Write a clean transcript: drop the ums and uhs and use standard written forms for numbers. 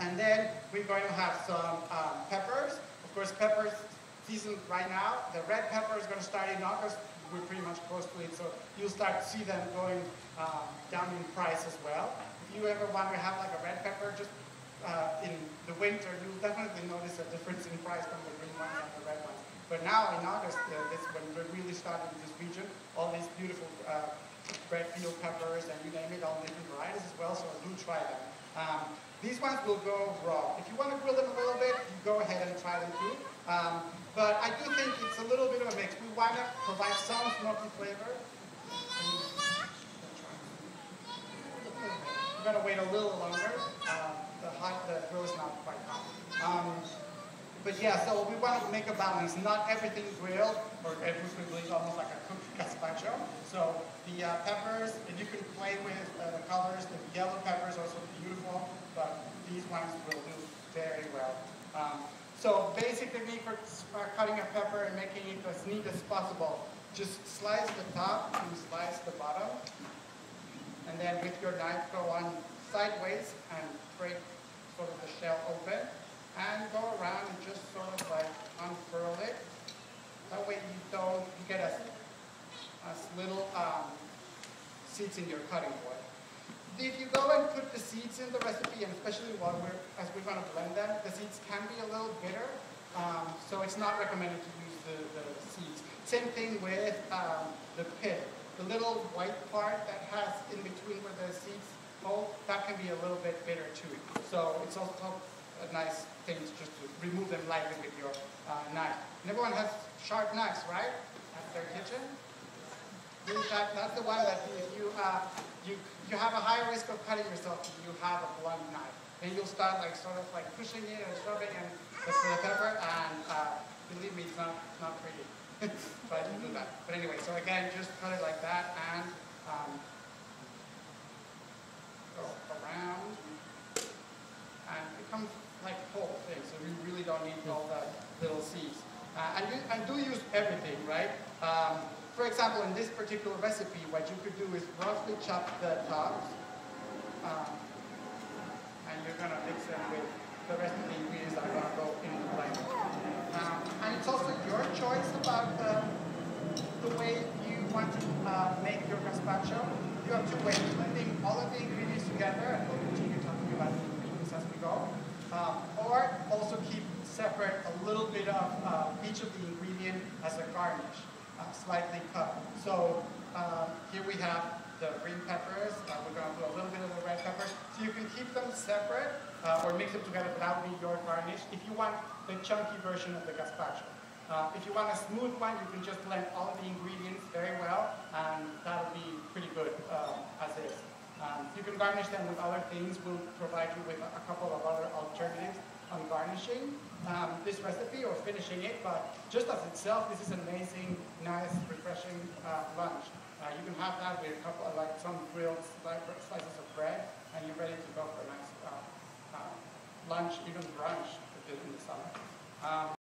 And then we're going to have some peppers. Of course, peppers season right now. The red pepper is going to start in August. We're pretty much close to it, so you'll start to see them going down in price as well. If you ever want to have like a red pepper, just in the winter, you'll definitely notice a difference in price from the green ones and the red ones. But now in August, this when we're really starting in this region, all these beautiful red field peppers and you name it, all different varieties as well, so do try them. These ones will go raw. If you want to grill them a little bit, you go ahead and try them too. But I do think it's a little bit of a mix. We want to provide some smoky flavor. We're going to wait a little longer. The grill is not quite hot. But yeah, so we want to make a balance. Not everything grilled, or everything grilled almost like a cooked gazpacho. So the peppers, and you can play with the colors. The yellow peppers are also beautiful, but these ones will do very well. So basic technique for cutting a pepper and making it as neat as possible. Just slice the top and slice the bottom. And then with your knife go on sideways and break sort of the shell open. And go around and just sort of like unfurl it. That way you get as little seeds in your cutting board. If you go and put the seeds in the recipe, and especially as we're going to blend them, the seeds can be a little bitter, so it's not recommended to use the seeds. Same thing with the pit. The little white part that has in between where the seeds hold, that can be a little bit bitter too. So it's also a nice thing to just remove them lightly with your knife. And everyone has sharp knives, right? At their kitchen. That's the one that if you have a high risk of cutting yourself if you have a blunt knife. And you'll start like sort of like pushing it and shoving and the pepper, and believe me, it's not pretty. But you do that. But anyway, so again, just cut it like that and go around, and it becomes like whole thing. So you really don't need all the little seeds. And do use everything, right? For example, in this particular recipe, what you could do is roughly chop the tops, and you're going to mix them with the rest of the ingredients that are going to go in the blender. And it's also your choice about the way you want to make your gazpacho. You have two ways: blending all of the ingredients together, and we'll continue talking about the ingredients as we go, or also keep separate a little bit of each of the ingredient as a garnish. Slightly cut. So here we have the green peppers. We're going to put a little bit of the red peppers. So you can keep them separate or mix them together, but that would be your garnish. If you want the chunky version of the gazpacho. If you want a smooth one, you can just blend all of the ingredients very well, and that'll be pretty good as is. You can garnish them with other things. We'll provide you with a couple of other alternatives on garnishing this recipe or finishing it, but just as itself, this is an amazing, nice, refreshing lunch. You can have that with a couple, like some grilled slices of bread, and you're ready to go for a nice lunch, even brunch in the summer.